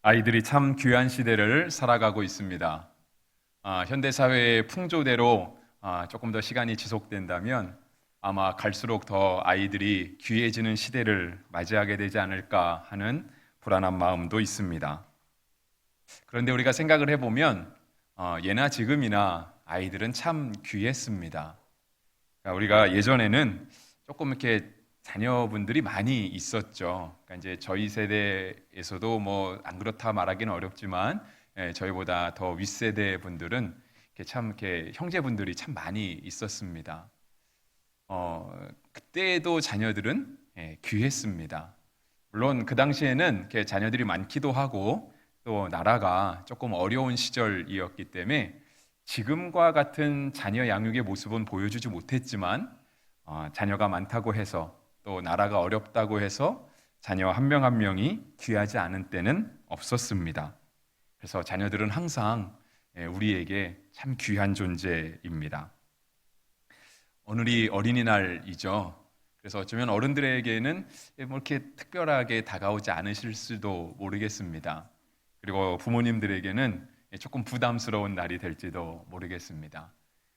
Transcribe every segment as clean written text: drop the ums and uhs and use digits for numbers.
아이들이 참 귀한 시대를 살아가고 있습니다. 현대 사회의 풍조대로 조금 더 시간이 지속된다면 아마 갈수록 더 아이들이 귀해지는 시대를 맞이하게 되지 않을까 하는 불안한 마음도 있습니다. 그런데 우리가 생각을 해보면 예나 지금이나 아이들은 참 귀했습니다. 그러니까 우리가 예전에는 조금 이렇게 자녀분들이 많이 있었죠. 그러니까 이제 저희 세대에서도 뭐 안 그렇다 말하기는 어렵지만 저희보다 더 윗세대 분들은 이렇게 형제분들이 참 많이 있었습니다. 그때도 자녀들은 귀했습니다. 물론 그 당시에는 이렇게 자녀들이 많기도 하고 또 나라가 조금 어려운 시절이었기 때문에 지금과 같은 자녀 양육의 모습은 보여주지 못했지만 자녀가 많다고 해서 또 나라가 어렵다고 해서 자녀 한 명 한 명이 귀하지 않은 때는 없었습니다. 그래서 자녀들은 항상 우리에게 참 귀한 존재입니다. 오늘이 어린이날이죠. 그래서 어쩌면 어른들에게는 뭐 이렇게 특별하게 다가오지 않으실 수도 모르겠습니다. 그리고 부모님들에게는 조금 부담스러운 날이 될지도 모르겠습니다.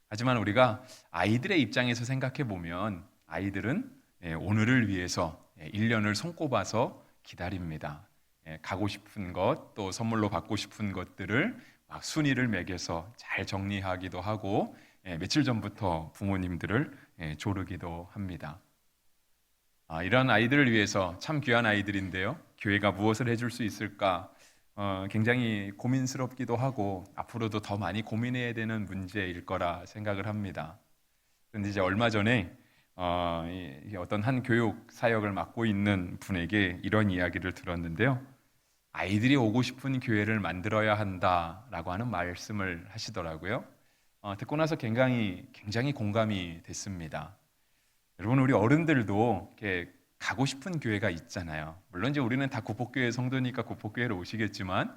하지만 우리가 아이들의 입장에서 생각해 보면 아이들은 오늘을 위해서 1년을 손꼽아서 기다립니다. 가고 싶은 것, 또 선물로 받고 싶은 것들을 막 순위를 매겨서 잘 정리하기도 하고 며칠 전부터 부모님들을 조르기도 합니다. 이런 아이들을 위해서 참 귀한 아이들인데요. 교회가 무엇을 해줄 수 있을까? 굉장히 고민스럽기도 하고 앞으로도 더 많이 고민해야 되는 문제일 거라 생각을 합니다. 그런데 이제 얼마 전에 어떤 한 교육 사역을 맡고 있는 분에게 이런 이야기를 들었는데요. 아이들이 오고 싶은 교회를 만들어야 한다라고 하는 말씀을 하시더라고요. 듣고 나서 굉장히 공감이 됐습니다. 여러분, 우리 어른들도 이렇게 가고 싶은 교회가 있잖아요. 물론 이제 우리는 다 구폭교회 성도니까 구폭교회로 오시겠지만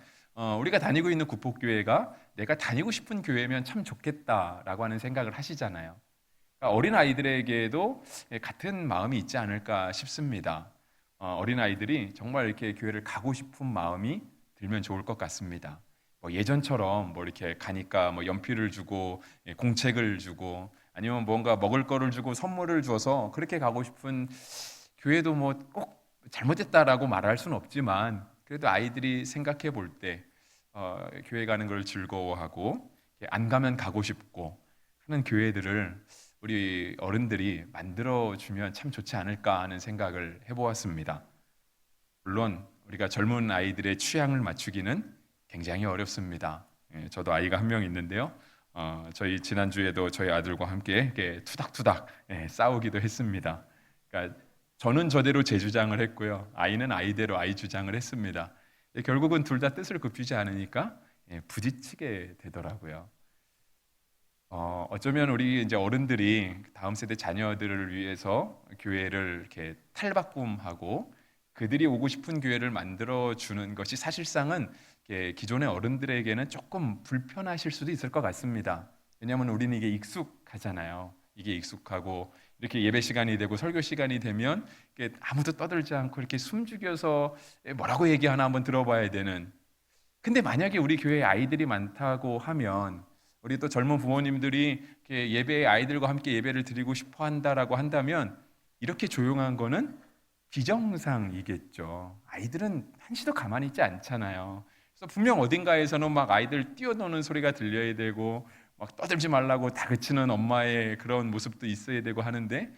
우리가 다니고 있는 구폭교회가 내가 다니고 싶은 교회면 참 좋겠다라고 하는 생각을 하시잖아요. 그러니까 어린 아이들에게도 같은 마음이 있지 않을까 싶습니다. 어린 아이들이 정말 이렇게 교회를 가고 싶은 마음이 들면 좋을 것 같습니다. 뭐 예전처럼 뭐 이렇게 가니까 뭐 연필을 주고 공책을 주고 아니면 뭔가 먹을 거를 주고 선물을 줘서 그렇게 가고 싶은 교회도 뭐 꼭 잘못됐다라고 말할 수는 없지만 그래도 아이들이 생각해 볼 때 교회 가는 걸 즐거워하고 안 가면 가고 싶고 하는 교회들을 우리 어른들이 만들어 주면 참 좋지 않을까 하는 생각을 해보았습니다. 물론 우리가 젊은 아이들의 취향을 맞추기는 굉장히 어렵습니다. 저도 아이가 한 명 있는데요. 저희 지난주에도 저희 아들과 함께 이렇게 투닥투닥 싸우기도 했습니다. 그러니까 저는 저대로 제 주장을 했고요. 아이는 아이대로 아이 주장을 했습니다. 결국은 둘 다 뜻을 굽히지 않으니까 부딪히게 되더라고요. 어쩌면 우리 이제 어른들이 다음 세대 자녀들을 위해서 교회를 이렇게 탈바꿈하고 그들이 오고 싶은 교회를 만들어 주는 것이 사실상은 기존의 어른들에게는 조금 불편하실 수도 있을 것 같습니다. 왜냐하면 우리는 이게 익숙하잖아요. 이게 익숙하고 이렇게 예배 시간이 되고 설교 시간이 되면 아무도 떠들지 않고 이렇게 숨죽여서 뭐라고 얘기하나 한번 들어봐야 되는. 근데 만약에 우리 교회에 아이들이 많다고 하면 우리 또 젊은 부모님들이 예배에 아이들과 함께 예배를 드리고 싶어 한다라고 한다면 이렇게 조용한 거는 비정상이겠죠. 아이들은 한시도 가만히 있지 않잖아요. 그래서 분명 어딘가에서는 막 아이들 뛰어노는 소리가 들려야 되고 막 떠들지 말라고 다그치는 엄마의 그런 모습도 있어야 되고 하는데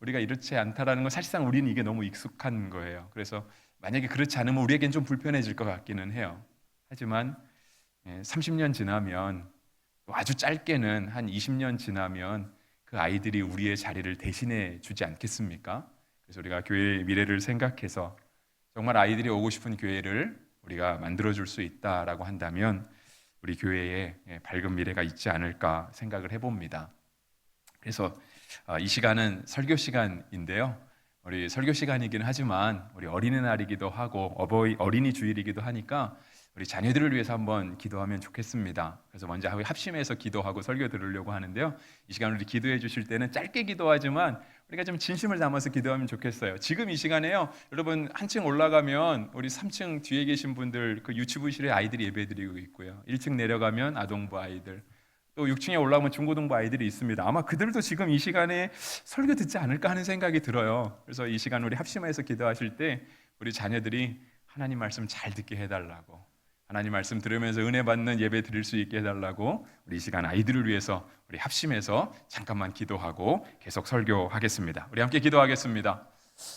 우리가 이렇지 않다라는 건 사실상 우리는 이게 너무 익숙한 거예요. 그래서 만약에 그렇지 않으면 우리에겐 좀 불편해질 것 같기는 해요. 하지만 30년 지나면 아주 짧게는 한 20년 지나면 그 아이들이 우리의 자리를 대신해 주지 않겠습니까? 그래서 우리가 교회의 미래를 생각해서 정말 아이들이 오고 싶은 교회를 우리가 만들어줄 수 있다라고 한다면 우리 교회에 밝은 미래가 있지 않을까 생각을 해봅니다. 그래서 이 시간은 설교 시간인데요. 우리 설교 시간이긴 하지만 우리 어린이날이기도 하고 어린이 주일이기도 하니까 우리 자녀들을 위해서 한번 기도하면 좋겠습니다. 그래서 먼저 합심해서 기도하고 설교 들으려고 하는데요. 이 시간 우리 기도해 주실 때는 짧게 기도하지만 우리가 좀 진심을 담아서 기도하면 좋겠어요. 지금 이 시간에요. 여러분 한층 올라가면 우리 3층 뒤에 계신 분들 그 유치부실에 아이들이 예배드리고 있고요. 1층 내려가면 아동부 아이들, 또 6층에 올라오면 중고등부 아이들이 있습니다. 아마 그들도 지금 이 시간에 설교 듣지 않을까 하는 생각이 들어요. 그래서 이 시간 우리 합심해서 기도하실 때 우리 자녀들이 하나님 말씀 잘 듣게 해달라고, 하나님 말씀 들으면서 은혜 받는 예배 드릴 수 있게 해달라고 우리 이 시간 아이들을 위해서 우리 합심해서 잠깐만 기도하고 계속 설교하겠습니다. 우리 함께 기도하겠습니다.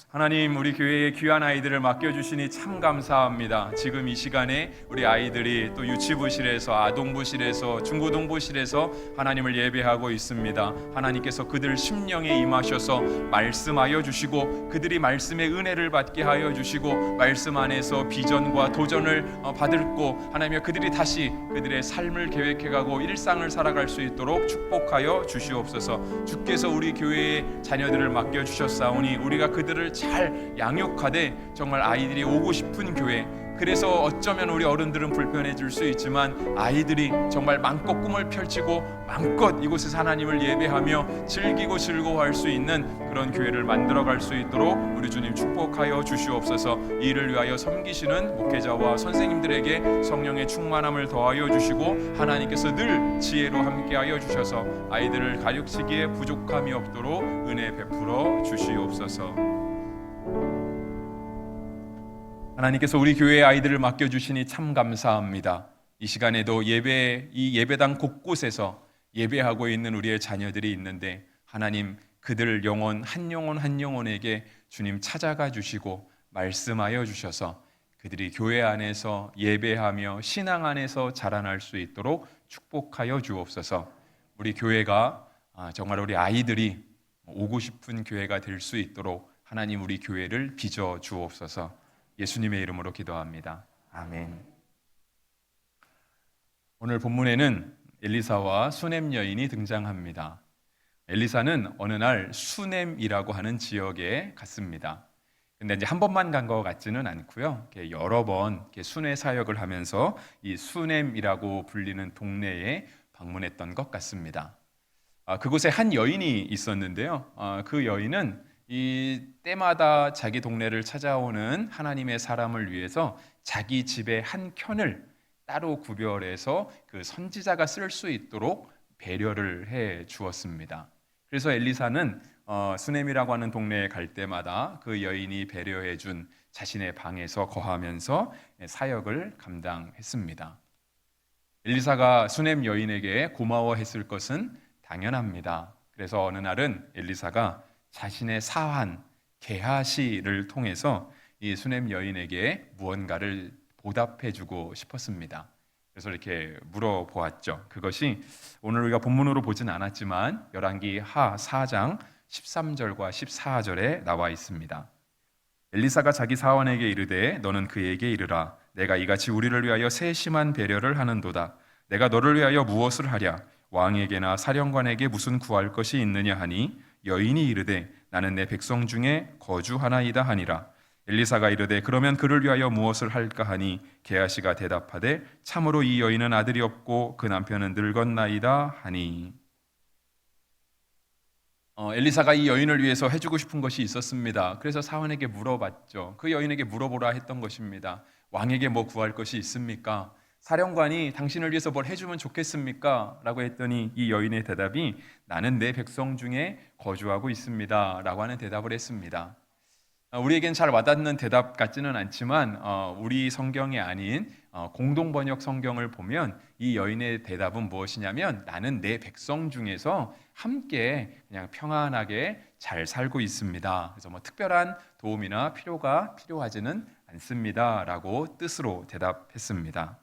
하나님, 우리 교회에 귀한 아이들을 맡겨주시니 참 감사합니다. 지금 이 시간에 우리 아이들이 또 유치부실에서, 아동부실에서, 중고등부실에서 하나님을 예배하고 있습니다. 하나님께서 그들 심령에 임하셔서 말씀하여 주시고 그들이 말씀의 은혜를 받게 하여 주시고 말씀 안에서 비전과 도전을 받고 하나님, 그들이 다시 그들의 삶을 계획해가고 일상을 살아갈 수 있도록 축복하여 주시옵소서. 주께서 우리 교회의 자녀들을 맡겨주셨사오니 우리가 그들을 잘 양육하되 정말 아이들이 오고 싶은 교회, 그래서 어쩌면 우리 어른들은 불편해질 수 있지만 아이들이 정말 마음껏 꿈을 펼치고 마음껏 이곳에서 하나님을 예배하며 즐기고 즐거워할 수 있는 그런 교회를 만들어갈 수 있도록 우리 주님 축복하여 주시옵소서. 이를 위하여 섬기시는 목회자와 선생님들에게 성령의 충만함을 더하여 주시고 하나님께서 늘 지혜로 함께하여 주셔서 아이들을 가르치기에 부족함이 없도록 은혜 베풀어 주시옵소서. 하나님께서 우리 교회의 아이들을 맡겨주시니 참 감사합니다. 이 시간에도 이 예배당 곳곳에서 예배하고 있는 우리의 자녀들이 있는데 하나님, 그들 영혼 한 영혼에게 주님 찾아가 주시고 말씀하여 주셔서 그들이 교회 안에서 예배하며 신앙 안에서 자라날 수 있도록 축복하여 주옵소서. 우리 교회가 정말 우리 아이들이 오고 싶은 교회가 될 수 있도록 하나님, 우리 교회를 빚어 주옵소서. 예수님의 이름으로 기도합니다. 아멘. 오늘 본문에는 엘리사와 수넴 여인이 등장합니다. 엘리사는 어느 날 수넴이라고 하는 지역에 갔습니다. 근데 이제 한 번만 간 것 같지는 않고요. 여러 번 순회 사역을 하면서 이 수넴이라고 불리는 동네에 방문했던 것 같습니다. 그곳에 한 여인이 있었는데요. 그 여인은 이 때마다 자기 동네를 찾아오는 하나님의 사람을 위해서 자기 집의 한 켠을 따로 구별해서 그 선지자가 쓸 수 있도록 배려를 해 주었습니다. 그래서 엘리사는 수넴이라고 하는 동네에 갈 때마다 그 여인이 배려해 준 자신의 방에서 거하면서 사역을 감당했습니다. 엘리사가 수넴 여인에게 고마워했을 것은 당연합니다. 그래서 어느 날은 엘리사가 자신의 사환 게하시를 통해서 이 수넴 여인에게 무언가를 보답해주고 싶었습니다. 그래서 이렇게 물어보았죠. 그것이 오늘 우리가 본문으로 보진 않았지만 열왕기 하 4장 13절과 14절에 나와 있습니다. 엘리사가 자기 사원에게 이르되 너는 그에게 이르라. 내가 이같이 우리를 위하여 세심한 배려를 하는도다. 내가 너를 위하여 무엇을 하랴? 왕에게나 사령관에게 무슨 구할 것이 있느냐 하니 여인이 이르되 나는 내 백성 중에 거주하나이다 하니라. 엘리사가 이르되 그러면 그를 위하여 무엇을 할까 하니 게하시가 대답하되 참으로 이 여인은 아들이 없고 그 남편은 늙었나이다 하니. 엘리사가 이 여인을 위해서 해주고 싶은 것이 있었습니다. 그래서 사원에게 물어봤죠. 그 여인에게 물어보라 했던 것입니다. 왕에게 뭐 구할 것이 있습니까? 사령관이 당신을 위해서 뭘 해주면 좋겠습니까? 라고 했더니 이 여인의 대답이 나는 내 백성 중에 거주하고 있습니다 라고 하는 대답을 했습니다. 우리에겐 잘 와닿는 대답 같지는 않지만 우리 성경이 아닌 공동번역 성경을 보면 이 여인의 대답은 무엇이냐면 나는 내 백성 중에서 함께 그냥 평안하게 잘 살고 있습니다. 그래서 뭐 특별한 도움이나 필요가 필요하지는 않습니다 라고 뜻으로 대답했습니다.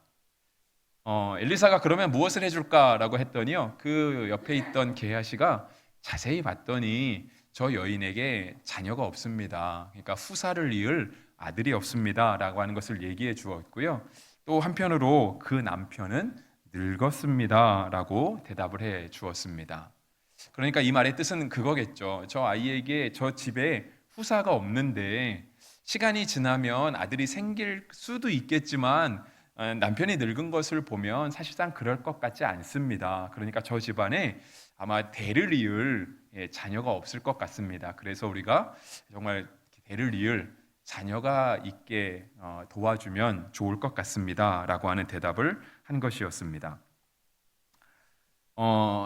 엘리사가 그러면 무엇을 해줄까라고 했더니요, 그 옆에 있던 게하시가 자세히 봤더니 저 여인에게 자녀가 없습니다. 그러니까 후사를 이을 아들이 없습니다 라고 하는 것을 얘기해 주었고요. 또 한편으로 그 남편은 늙었습니다 라고 대답을 해 주었습니다. 그러니까 이 말의 뜻은 그거겠죠. 저 아이에게 저 집에 후사가 없는데 시간이 지나면 아들이 생길 수도 있겠지만 남편이 늙은 것을 보면 사실상 그럴 것 같지 않습니다. 그러니까 저 집안에 아마 대를 이을 자녀가 없을 것 같습니다. 그래서 우리가 정말 대를 이을 자녀가 있게 도와주면 좋을 것 같습니다라고 하는 대답을 한 것이었습니다.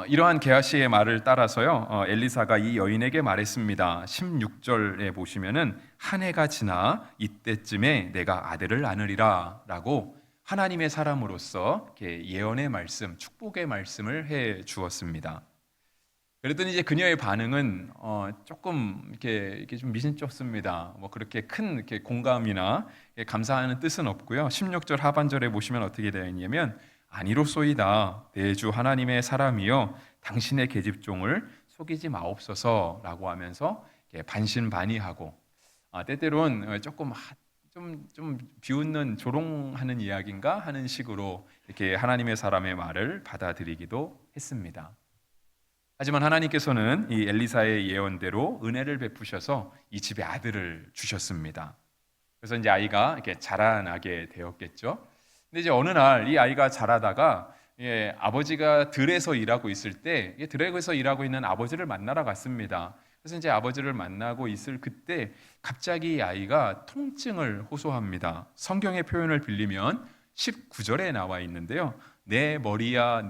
이러한 게하시의 말을 따라서요, 엘리사가 이 여인에게 말했습니다. 16절에 보시면은 한 해가 지나 이때쯤에 내가 아들을 낳으리라라고 하나님의 사람으로서 이렇게 예언의 말씀, 축복의 말씀을 해 주었습니다. 그랬더니 이제 그녀의 반응은 조금 이렇게 좀 미신쩍습니다. 뭐 그렇게 큰 이렇게 공감이나 감사하는 뜻은 없고요. 16절 하반절에 보시면 어떻게 되어 있냐면 아니로소이다 내 주 하나님의 사람이여 당신의 계집종을 속이지 마옵소서라고 하면서 반신반의하고 때때론 조금 좀 비웃는 조롱하는 이야기인가 하는 식으로 이렇게 하나님의 사람의 말을 받아들이기도 했습니다. 하지만 하나님께서는 이 엘리사의 예언대로 은혜를 베푸셔서 이 집에 아들을 주셨습니다. 그래서 이제 아이가 이렇게 자라나게 되었겠죠. 근데 이제 어느 날 이 아이가 자라다가 아버지가 들에서 일하고 있을 때 들에서 일하고 있는 아버지를 만나러 갔습니다. 그래서 이제 아버지를 만나고 있을 그때 갑자기 이 아이가 통증을 호소합니다. 성경의 표현을 빌리면 19절에 나와 있는데요. 내 머리야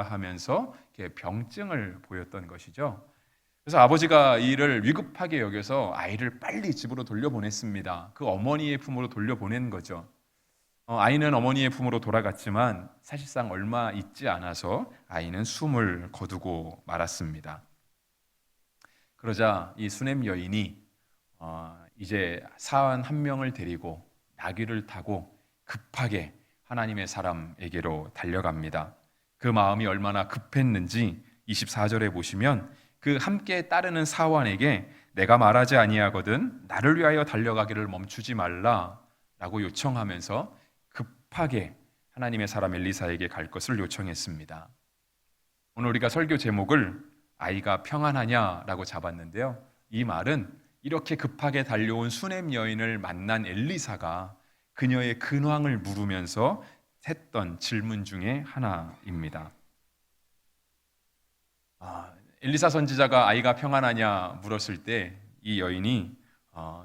하면서 이렇게 병증을 보였던 것이죠. 그래서 아버지가 이를 위급하게 여겨서 아이를 빨리 집으로 돌려보냈습니다. 그 어머니의 품으로 돌려보낸 거죠. 아이는 어머니의 품으로 돌아갔지만 사실상 얼마 있지 않아서 아이는 숨을 거두고 말았습니다. 그러자 이 수넴 여인이 이제 사환 한 명을 데리고 나귀를 타고 급하게 하나님의 사람에게로 달려갑니다. 그 마음이 얼마나 급했는지 24절에 보시면 그 함께 따르는 사환에게 내가 말하지 아니하거든 나를 위하여 달려가기를 멈추지 말라라고 요청하면서 급하게 하나님의 사람 엘리사에게 갈 것을 요청했습니다. 오늘 우리가 설교 제목을 아이가 평안하냐라고 잡았는데요. 이 말은 이렇게 급하게 달려온 수넴 여인을 만난 엘리사가 그녀의 근황을 물으면서 했던 질문 중에 하나입니다. 엘리사 선지자가 아이가 평안하냐 물었을 때 이 여인이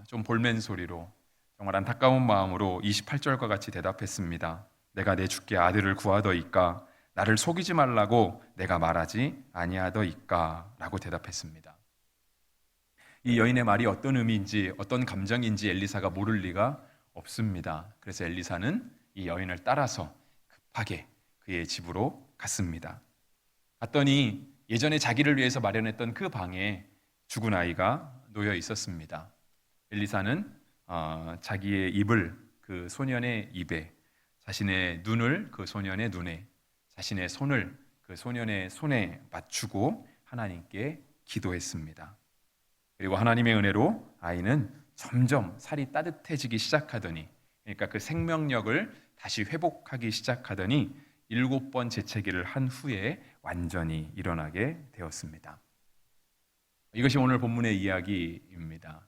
좀 볼멘 소리로 정말 안타까운 마음으로 28절과 같이 대답했습니다. 내가 내 주께 아들을 구하더이까 나를 속이지 말라고 내가 말하지 아니하더이까 라고 대답했습니다. 이 여인의 말이 어떤 의미인지 어떤 감정인지 엘리사가 모를 리가 없습니다. 그래서 엘리사는 이 여인을 따라서 급하게 그의 집으로 갔습니다. 갔더니 예전에 자기를 위해서 마련했던 그 방에 죽은 아이가 놓여 있었습니다. 엘리사는 자기의 입을 그 소년의 입에, 자신의 눈을 그 소년의 눈에, 자신의 손을 그 소년의 손에 맞추고 하나님께 기도했습니다. 그리고 하나님의 은혜로 아이는 점점 살이 따뜻해지기 시작하더니, 그러니까 그 생명력을 다시 회복하기 시작하더니 7번 재채기를 한 후에 완전히 일어나게 되었습니다. 이것이 오늘 본문의 이야기입니다.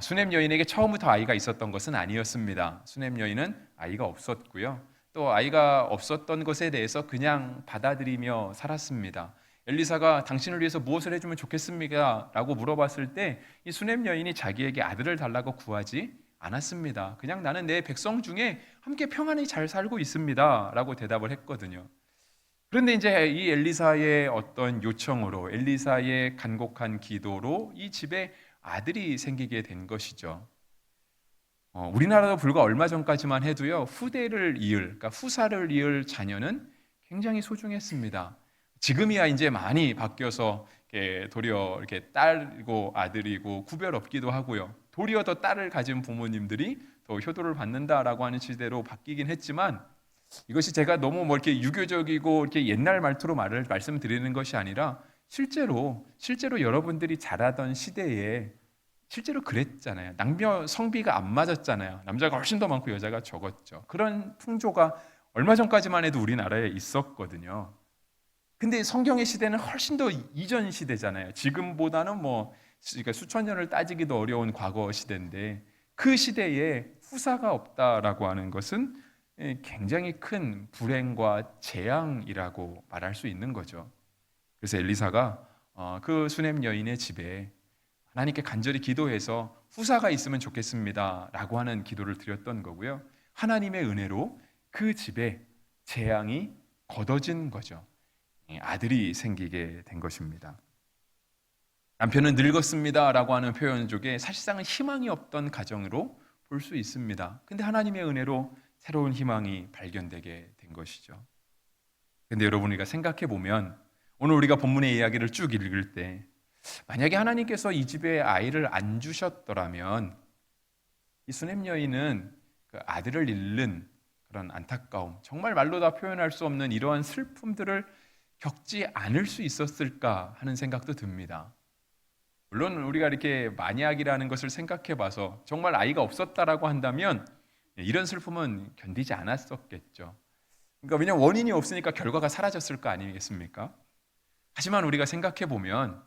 수넴 여인에게 처음부터 아이가 있었던 것은 아니었습니다. 수넴 여인은 아이가 없었고요. 또 아이가 없었던 것에 대해서 그냥 받아들이며 살았습니다. 엘리사가 당신을 위해서 무엇을 해주면 좋겠습니까? 라고 물어봤을 때 이 수넴 여인이 자기에게 아들을 달라고 구하지 않았습니다. 그냥 나는 내 백성 중에 함께 평안히 잘 살고 있습니다 라고 대답을 했거든요. 그런데 이제 이 엘리사의 어떤 요청으로, 엘리사의 간곡한 기도로 이 집에 아들이 생기게 된 것이죠. 우리나라도 불과 얼마 전까지만 해도요, 그러니까 후사를 이을 자녀는 굉장히 소중했습니다. 지금이야 이제 많이 바뀌어서 도리어 이렇게 딸이고 아들이고 구별 없기도 하고요. 도리어 더 딸을 가진 부모님들이 더 효도를 받는다라고 하는 시대로 바뀌긴 했지만, 이것이 제가 너무 뭐 이렇게 유교적이고 이렇게 옛날 말투로 말씀드리는 것이 아니라 실제로 여러분들이 자라던 시대에 실제로 그랬잖아요. 남녀 성비가 안 맞았잖아요. 남자가 훨씬 더 많고 여자가 적었죠. 그런 풍조가 얼마 전까지만 해도 우리나라에 있었거든요. 근데 성경의 시대는 훨씬 더 이전 시대잖아요. 지금보다는 그러니까 수천 년을 따지기도 어려운 과거 시대인데, 그 시대에 후사가 없다라고 하는 것은 굉장히 큰 불행과 재앙이라고 말할 수 있는 거죠. 그래서 엘리사가 그 수넴 여인의 집에 하나님께 간절히 기도해서 후사가 있으면 좋겠습니다라고 하는 기도를 드렸던 거고요. 하나님의 은혜로 그 집에 재앙이 걷어진 거죠. 아들이 생기게 된 것입니다. 남편은 늙었습니다라고 하는 표현 쪽에 사실상은 희망이 없던 가정으로 볼 수 있습니다. 근데 하나님의 은혜로 새로운 희망이 발견되게 된 것이죠. 근데 여러분, 우리가 생각해 보면 오늘 우리가 본문의 이야기를 쭉 읽을 때 만약에 하나님께서 이 집에 아이를 안 주셨더라면 이 수넴 여인은 그 아들을 잃는 그런 안타까움, 정말 말로 다 표현할 수 없는 이러한 슬픔들을 겪지 않을 수 있었을까 하는 생각도 듭니다. 물론 우리가 이렇게 만약이라는 것을 생각해 봐서 정말 아이가 없었다라고 한다면 이런 슬픔은 견디지 않았었겠죠. 그러니까 왜냐하면 원인이 없으니까 결과가 사라졌을 거 아니겠습니까? 하지만 우리가 생각해 보면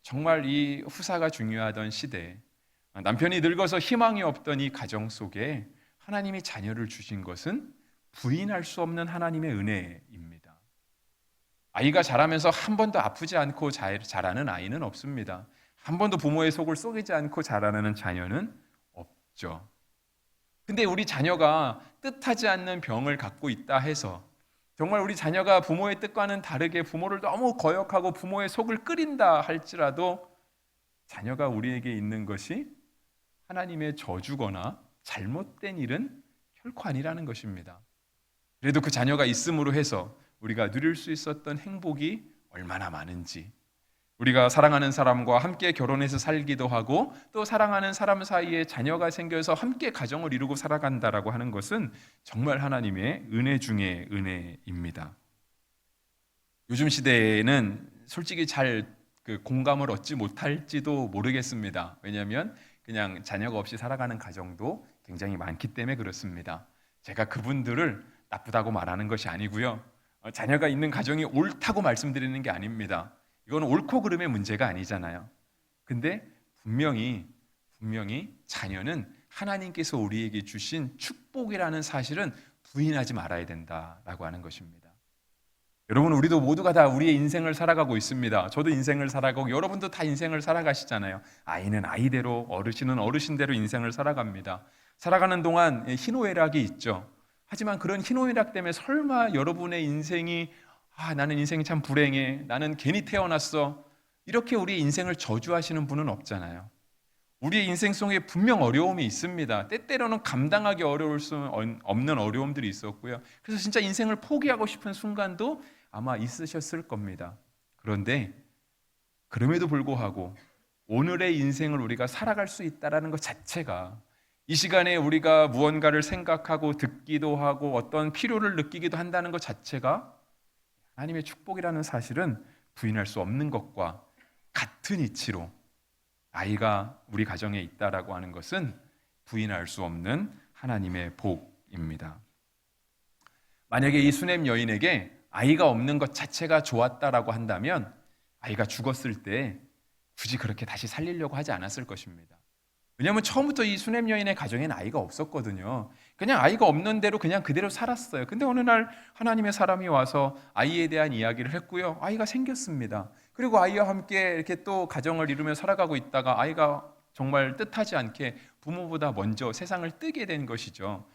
정말 이 후사가 중요하던 시대, 남편이 늙어서 희망이 없던 이 가정 속에 하나님이 자녀를 주신 것은 부인할 수 없는 하나님의 은혜입니다. 아이가 자라면서 한 번도 아프지 않고 자라는 아이는 없습니다. 한 번도 부모의 속을 썩이지 않고 자라는 자녀는 없죠. 근데 우리 자녀가 뜻하지 않는 병을 갖고 있다 해서 정말 우리 자녀가 부모의 뜻과는 다르게 부모를 너무 거역하고 부모의 속을 끓인다 할지라도 자녀가 우리에게 있는 것이 하나님의 저주거나 잘못된 일은 결코 아니라는 것입니다. 그래도 그 자녀가 있음으로 해서 우리가 누릴 수 있었던 행복이 얼마나 많은지, 우리가 사랑하는 사람과 함께 결혼해서 살기도 하고 또 사랑하는 사람 사이에 자녀가 생겨서 함께 가정을 이루고 살아간다라고 하는 것은 정말 하나님의 은혜 중에 은혜입니다. 요즘 시대에는 솔직히 잘 공감을 얻지 못할지도 모르겠습니다. 왜냐하면 그냥 자녀가 없이 살아가는 가정도 굉장히 많기 때문에 그렇습니다. 제가 그분들을 나쁘다고 말하는 것이 아니고요. 자녀가 있는 가정이 옳다고 말씀드리는 게 아닙니다. 이거는 옳고 그름의 문제가 아니잖아요. 근데 분명히 자녀는 하나님께서 우리에게 주신 축복이라는 사실은 부인하지 말아야 된다라고 하는 것입니다. 여러분, 우리도 모두가 다 우리의 인생을 살아가고 있습니다. 저도 인생을 살아가고 여러분도 다 인생을 살아가시잖아요. 아이는 아이대로, 어르신은 어르신대로 인생을 살아갑니다. 살아가는 동안 희노애락이 있죠. 하지만 그런 희노애락 때문에 설마 여러분의 인생이 나는 인생이 참 불행해, 나는 괜히 태어났어, 이렇게 우리의 인생을 저주하시는 분은 없잖아요. 우리의 인생 속에 분명 어려움이 있습니다. 때때로는 감당하기 어려울 수 없는 어려움들이 있었고요. 그래서 진짜 인생을 포기하고 싶은 순간도 아마 있으셨을 겁니다. 그런데 그럼에도 불구하고 오늘의 인생을 우리가 살아갈 수 있다는 것 자체가, 이 시간에 우리가 무언가를 생각하고 듣기도 하고 어떤 필요를 느끼기도 한다는 것 자체가 하나님의 축복이라는 사실은 부인할 수 없는 것과 같은 이치로 아이가 우리 가정에 있다라고 하는 것은 부인할 수 없는 하나님의 복입니다. 만약에 이 수넴 여인에게 아이가 없는 것 자체가 좋았다라고 한다면 아이가 죽었을 때 굳이 그렇게 다시 살리려고 하지 않았을 것입니다. 왜냐하면 처음부터 이 수넴 여인의 가정에는 아이가 없었거든요. 그냥 아이가 없는 대로 그냥 그대로 살았어요. 근데 어느 날 하나님의 사람이 와서 아이에 대한 이야기를 했고요. 아이가 생겼습니다. 그리고 아이와 함께 이렇게 또 가정을 이루며 살아가고 있다가 아이가 정말 뜻하지 않게 부모보다 먼저 세상을 뜨게 된 것이죠.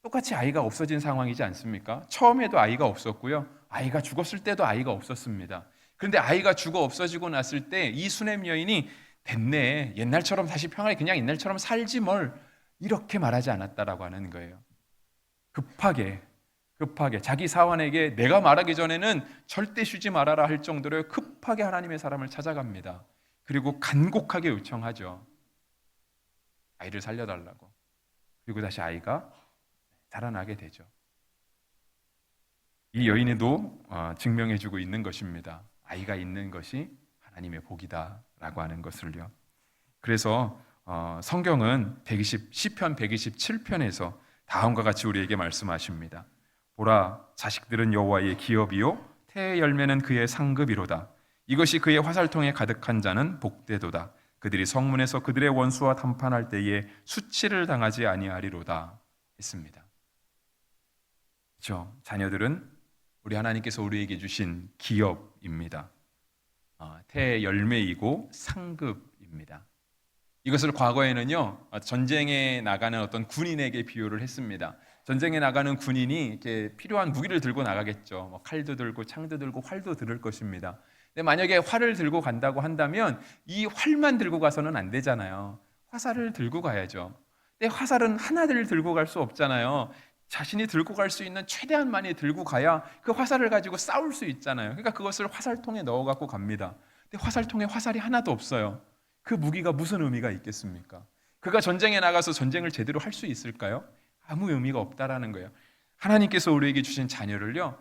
똑같이 아이가 없어진 상황이지 않습니까? 처음에도 아이가 없었고요. 아이가 죽었을 때도 아이가 없었습니다. 그런데 아이가 죽어 없어지고 났을 때 이 수넴 여인이 됐네, 옛날처럼 다시 평화에 그냥 옛날처럼 살지 뭘, 이렇게 말하지 않았다라고 하는 거예요. 급하게 자기 사환에게 내가 말하기 전에는 절대 쉬지 말아라 할 정도로 급하게 하나님의 사람을 찾아갑니다. 그리고 간곡하게 요청하죠. 아이를 살려달라고. 그리고 다시 아이가 살아나게 되죠. 이 여인에도 증명해주고 있는 것입니다. 아이가 있는 것이 하나님의 복이다라고 하는 것을요. 그래서 성경은 시편 127편에서 다음과 같이 우리에게 말씀하십니다. 보라, 자식들은 여호와의 기업이요 태의 열매는 그의 상급이로다. 이것이 그의 화살통에 가득한 자는 복되도다. 그들이 성문에서 그들의 원수와 담판할 때에 수치를 당하지 아니하리로다 했습니다. 그렇죠. 자녀들은 우리 하나님께서 우리에게 주신 기업입니다. 태열매이고 상급입니다. 이것을 과거에는요, 전쟁에 나가는 어떤 군인에게 비유를 했습니다. 전쟁에 나가는 군인이 이렇게 필요한 무기를 들고 나가겠죠. 뭐 칼도 들고 창도 들고 활도 들을 것입니다. 근데 만약에 활을 들고 간다고 한다면 이 활만 들고 가서는 안 되잖아요. 화살을 들고 가야죠. 근데 화살은 하나를 들고 갈 수 없잖아요. 자신이 들고 갈 수 있는 최대한 많이 들고 가야 그 화살을 가지고 싸울 수 있잖아요. 그러니까 그것을 화살통에 넣어 갖고 갑니다. 근데 화살통에 화살이 하나도 없어요. 그 무기가 무슨 의미가 있겠습니까? 그가 전쟁에 나가서 전쟁을 제대로 할 수 있을까요? 아무 의미가 없다라는 거예요. 하나님께서 우리에게 주신 자녀를요,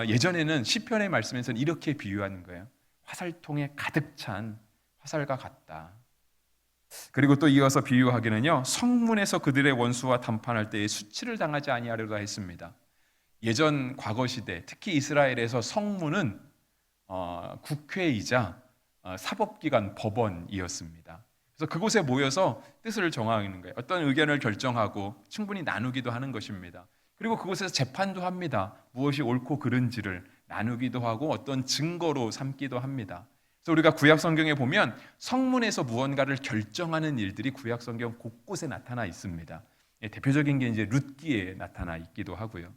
예전에는 시편의 말씀에서는 이렇게 비유하는 거예요. 화살통에 가득 찬 화살과 같다. 그리고 또 이어서 비유하기는요, 성문에서 그들의 원수와 담판할 때에 수치를 당하지 아니하려다 했습니다. 예전 과거 시대, 특히 이스라엘에서 성문은 국회이자 사법기관 법원이었습니다. 그래서 그곳에 모여서 뜻을 정하는 거예요. 어떤 의견을 결정하고 충분히 나누기도 하는 것입니다. 그리고 그곳에서 재판도 합니다. 무엇이 옳고 그른지를 나누기도 하고 어떤 증거로 삼기도 합니다. 그래서 우리가 구약 성경에 보면 성문에서 무언가를 결정하는 일들이 구약 성경 곳곳에 나타나 있습니다. 대표적인 게 이제 룻기에 나타나 있기도 하고요.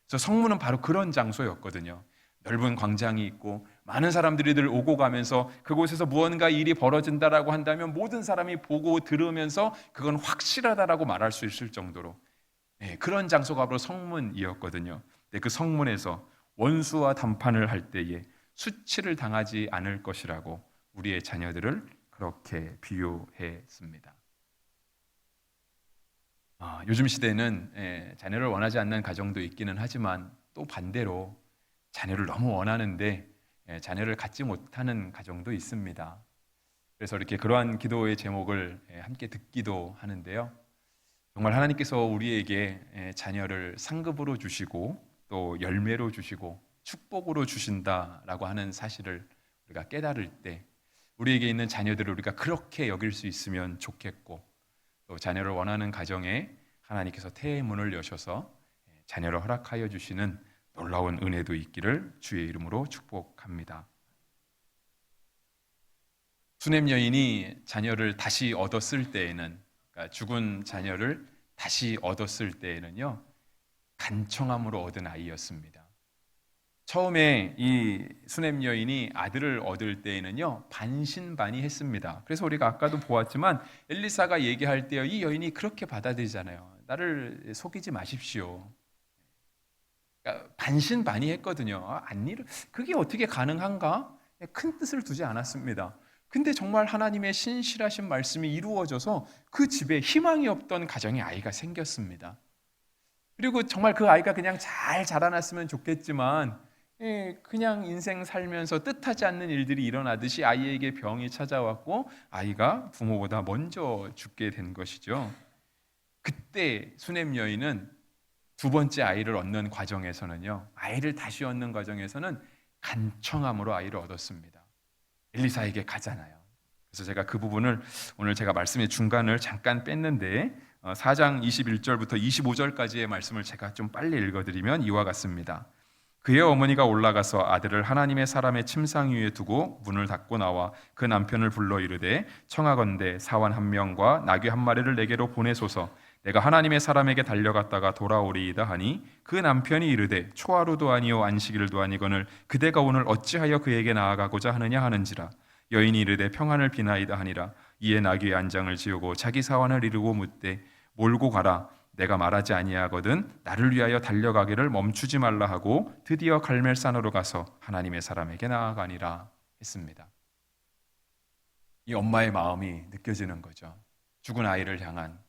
그래서 성문은 바로 그런 장소였거든요. 넓은 광장이 있고 많은 사람들이 늘 오고 가면서 그곳에서 무언가 일이 벌어진다라고 한다면 모든 사람이 보고 들으면서 그건 확실하다라고 말할 수 있을 정도로 그런 장소가 바로 성문이었거든요. 그 성문에서 원수와 담판을 할 때에 수치를 당하지 않을 것이라고 우리의 자녀들을 그렇게 비유했습니다. 요즘 시대는 자녀를 원하지 않는 가정도 있기는 하지만 또 반대로 자녀를 너무 원하는데 자녀를 갖지 못하는 가정도 있습니다. 그래서 이렇게 그러한 기도의 제목을 함께 듣기도 하는데요. 정말 하나님께서 우리에게 자녀를 상급으로 주시고 또 열매로 주시고 축복으로 주신다라고 하는 사실을 우리가 깨달을 때 우리에게 있는 자녀들을 우리가 그렇게 여길 수 있으면 좋겠고 또 자녀를 원하는 가정에 하나님께서 태의 문을 여셔서 자녀를 허락하여 주시는 놀라운 은혜도 있기를 주의 이름으로 축복합니다. 수냄 여인이 자녀를 다시 얻었을 때에는, 그러니까 죽은 자녀를 다시 얻었을 때에는요, 간청함으로 얻은 아이였습니다. 처음에 이 수냄 여인이 아들을 얻을 때에는요, 반신반의했습니다. 그래서 우리가 아까도 보았지만 엘리사가 얘기할 때요, 이 여인이 그렇게 받아들이잖아요. 나를 속이지 마십시오. 그러니까 반신반의했거든요. 그게 어떻게 가능한가? 큰 뜻을 두지 않았습니다. 근데 정말 하나님의 신실하신 말씀이 이루어져서 그 집에 희망이 없던 가정에 아이가 생겼습니다. 그리고 정말 그 아이가 그냥 잘 자라났으면 좋겠지만 그냥 인생 살면서 뜻하지 않는 일들이 일어나듯이 아이에게 병이 찾아왔고 아이가 부모보다 먼저 죽게 된 것이죠. 그때 수냄 여인은 두 번째 아이를 얻는 과정에서는요, 아이를 다시 얻는 과정에서는 간청함으로 아이를 얻었습니다. 엘리사에게 가잖아요. 그래서 제가 그 부분을 오늘 제가 말씀의 중간을 잠깐 뺐는데 4장 21절부터 25절까지의 말씀을 제가 좀 빨리 읽어드리면 이와 같습니다. 그의 어머니가 올라가서 아들을 하나님의 사람의 침상 위에 두고 문을 닫고 나와 그 남편을 불러 이르되 청하건대 사환 한 명과 나귀 한 마리를 내게로 보내소서. 내가 하나님의 사람에게 달려갔다가 돌아오리이다 하니 그 남편이 이르되 초하루도 아니요 안식일도 아니거늘 그대가 오늘 어찌하여 그에게 나아가고자 하느냐 하는지라. 여인이 이르되 평안을 비나이다 하니라. 이에 나귀의 안장을 지우고 자기 사환을 이루고 묻되 몰고 가라. 내가 말하지 아니하거든 나를 위하여 달려가기를 멈추지 말라 하고 드디어 갈멜산으로 가서 하나님의 사람에게 나아가니라 했습니다. 이 엄마의 마음이 느껴지는 거죠. 죽은 아이를 향한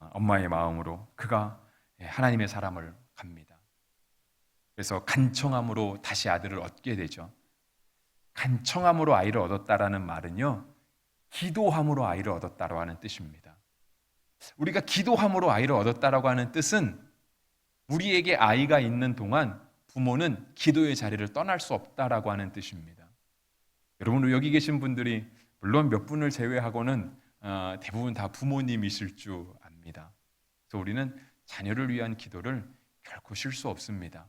엄마의 마음으로 그가 하나님의 사람을 갑니다. 그래서 간청함으로 다시 아들을 얻게 되죠. 간청함으로 아이를 얻었다라는 말은요, 기도함으로 아이를 얻었다라고 하는 뜻입니다. 우리가 기도함으로 아이를 얻었다라고 하는 뜻은 우리에게 아이가 있는 동안 부모는 기도의 자리를 떠날 수 없다라고 하는 뜻입니다. 여러분 여기 계신 분들이 물론 몇 분을 제외하고는 대부분 다 부모님이실 줄 압니다. 그래서 우리는 자녀를 위한 기도를 결코 쉴 수 없습니다.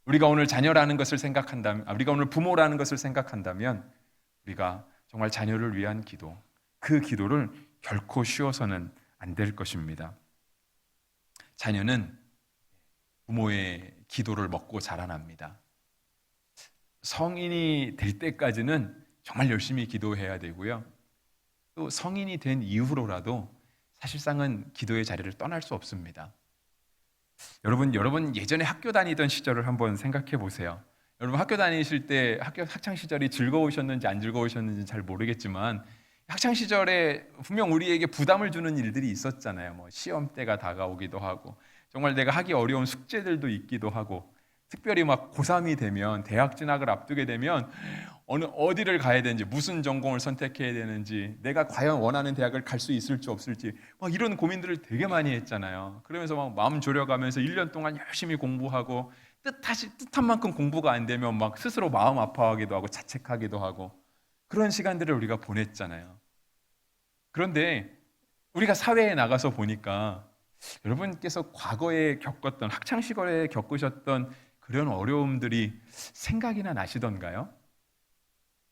우리가 오늘 자녀라는 것을 생각한다면, 우리가 오늘 부모라는 것을 생각한다면 우리가 정말 자녀를 위한 기도, 그 기도를 결코 쉬어서는 안 될 것입니다. 자녀는 부모의 기도를 먹고 자라납니다. 성인이 될 때까지는 정말 열심히 기도해야 되고요. 또 성인이 된 이후로라도 사실상은 기도의 자리를 떠날 수 없습니다. 여러분 예전에 학교 다니던 시절을 한번 생각해 보세요. 여러분 학교 다니실 때 학창 시절이 즐거우셨는지 안 즐거우셨는지 잘 모르겠지만 학창 시절에 분명 우리에게 부담을 주는 일들이 있었잖아요. 뭐 시험 때가 다가오기도 하고 정말 내가 하기 어려운 숙제들도 있기도 하고 특별히 막 고3이 되면 대학 진학을 앞두게 되면 어디를 가야 되는지 무슨 전공을 선택해야 되는지 내가 과연 원하는 대학을 갈 수 있을지 없을지 막 이런 고민들을 되게 많이 했잖아요. 그러면서 막 마음 졸여가면서 1년 동안 열심히 공부하고 뜻한 만큼 공부가 안 되면 막 스스로 마음 아파하기도 하고 자책하기도 하고 그런 시간들을 우리가 보냈잖아요. 그런데 우리가 사회에 나가서 보니까 여러분께서 과거에 겪었던 학창 시절에 겪으셨던 그런 어려움들이 생각이나 나시던가요?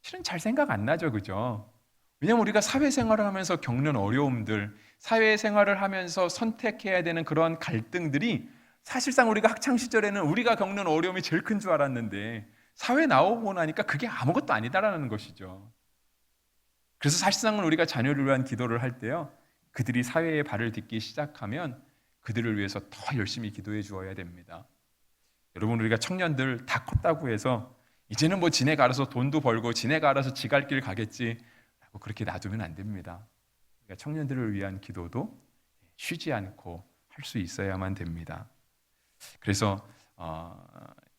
실은 잘 생각 안 나죠, 그죠? 왜냐하면 우리가 사회생활을 하면서 겪는 어려움들, 사회생활을 하면서 선택해야 되는 그런 갈등들이 사실상 우리가 학창 시절에는 우리가 겪는 어려움이 제일 큰 줄 알았는데 사회 나오고 나니까 그게 아무것도 아니다라는 것이죠. 그래서 사실상은 우리가 자녀를 위한 기도를 할 때요, 그들이 사회에 발을 딛기 시작하면 그들을 위해서 더 열심히 기도해 주어야 됩니다. 여러분 우리가 청년들 다 컸다고 해서 이제는 뭐 지네가 알아서 돈도 벌고 지네가 알아서 지 갈 길 가겠지 라고 그렇게 놔두면 안 됩니다. 그러니까 청년들을 위한 기도도 쉬지 않고 할 수 있어야만 됩니다. 그래서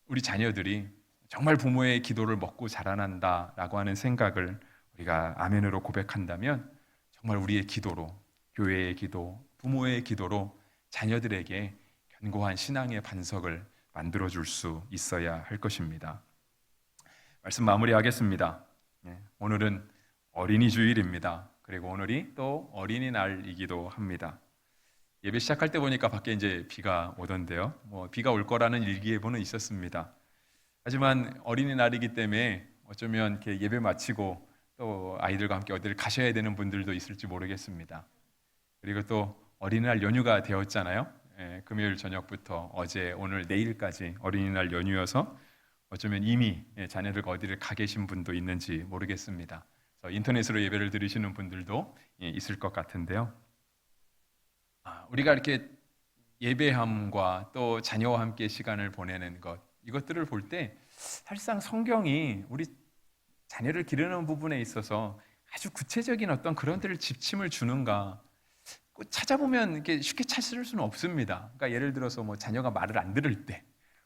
우리 자녀들이 정말 부모의 기도를 먹고 자라난다라고 하는 생각을 우리가 아멘으로 고백한다면 정말 우리의 기도로, 교회의 기도, 부모의 기도로 자녀들에게 견고한 신앙의 반석을 만들어줄 수 있어야 할 것입니다. 말씀 마무리하겠습니다. 오늘은 어린이 주일입니다. 그리고 오늘이 또 어린이날이기도 합니다. 예배 시작할 때 보니까 밖에 이제 비가 오던데요. 비가 올 거라는 일기예보는 있었습니다. 하지만 어린이날이기 때문에 어쩌면 이렇게 예배 마치고 또 아이들과 함께 어디를 가셔야 되는 분들도 있을지 모르겠습니다. 그리고 또 어린이날 연휴가 되었잖아요. 금요일 저녁부터 어제, 오늘, 내일까지 어린이날 연휴여서 어쩌면 이미 자녀들과 어디를 가 계신 분도 있는지 모르겠습니다. 그래서 인터넷으로 예배를 드리시는 분들도 있을 것 같은데요. 우리가 이렇게 예배함과 또 자녀와 함께 시간을 보내는 것, 이것들을 볼 때 사실상 성경이 우리 자녀를 기르는 부분에 있어서 아주 구체적인 어떤 그런 데를 지침을 주는가 찾아보면 이렇게 쉽게 찾을 수는 없습니다. 그러니까 예를 들어서 뭐 자녀가 말을 안 들을 때,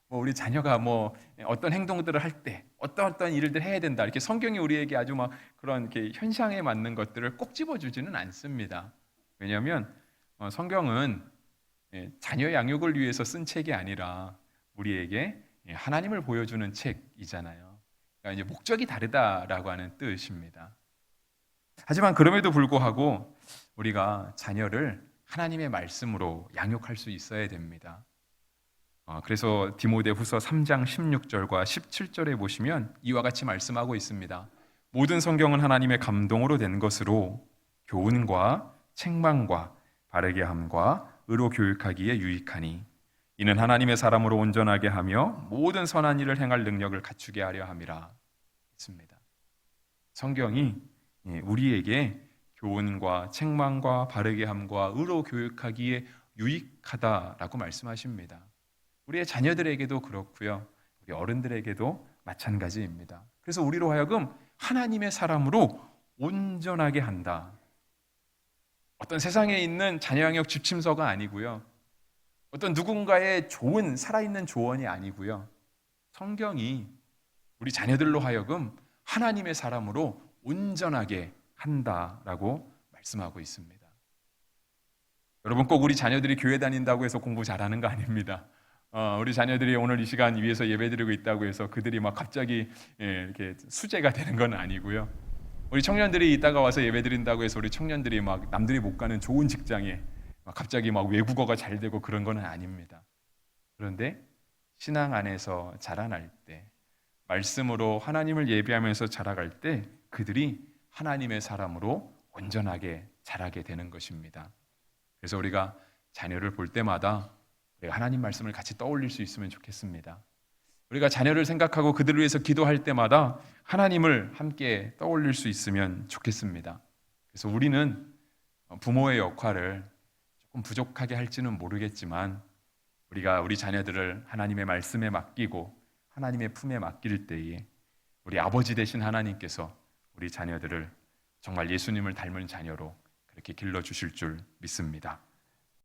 우리 자녀가 뭐 어떤 행동들을 할 때 어떤 일들 해야 된다 이렇게 성경이 우리에게 아주 막 그런 이렇게 현상에 맞는 것들을 꼭 집어주지는 않습니다. 왜냐하면 성경은 자녀 양육을 위해서 쓴 책이 아니라 우리에게 하나님을 보여주는 책이잖아요. 그러니까 이제 목적이 다르다라고 하는 뜻입니다. 하지만 그럼에도 불구하고 우리가 자녀를 하나님의 말씀으로 양육할 수 있어야 됩니다. 그래서 디모데후서 3장 16절과 17절에 보시면 이와 같이 말씀하고 있습니다. 모든 성경은 하나님의 감동으로 된 것으로 교훈과 책망과 바르게 함과 의로 교육하기에 유익하니 이는 하나님의 사람으로 온전하게 하며 모든 선한 일을 행할 능력을 갖추게 하려 함이라 했습니다. 성경이 우리에게 교훈과 책망과 바르게 함과 의로 교육하기에 유익하다라고 말씀하십니다. 우리의 자녀들에게도 그렇고요. 우리 어른들에게도 마찬가지입니다. 그래서 우리로 하여금 하나님의 사람으로 온전하게 한다. 어떤 세상에 있는 자녀 양육 지침서가 아니고요. 어떤 누군가의 좋은 살아있는 조언이 아니고요. 성경이 우리 자녀들로 하여금 하나님의 사람으로 온전하게 한다라고 말씀하고 있습니다. 여러분 꼭 우리 자녀들이 교회 다닌다고 해서 공부 잘하는 거 아닙니다. 우리 자녀들이 오늘 이 시간 위에서 예배드리고 있다고 해서 그들이 막 갑자기 이렇게 수재가 되는 건 아니고요. 우리 청년들이 이따가 와서 예배드린다고 해서 우리 청년들이 막 남들이 못 가는 좋은 직장에 막 갑자기 막 외국어가 잘 되고 그런 건 아닙니다. 그런데 신앙 안에서 자라날 때, 말씀으로 하나님을 예배하면서 자라갈 때 그들이 하나님의 사람으로 온전하게 자라게 되는 것입니다. 그래서 우리가 자녀를 볼 때마다 우리가 하나님 말씀을 같이 떠올릴 수 있으면 좋겠습니다. 우리가 자녀를 생각하고 그들을 위해서 기도할 때마다 하나님을 함께 떠올릴 수 있으면 좋겠습니다. 그래서 우리는 부모의 역할을 조금 부족하게 할지는 모르겠지만 우리가 우리 자녀들을 하나님의 말씀에 맡기고 하나님의 품에 맡길 때에 우리 아버지 되신 하나님께서 우리 자녀들을 정말 예수님을 닮은 자녀로 그렇게 길러주실 줄 믿습니다.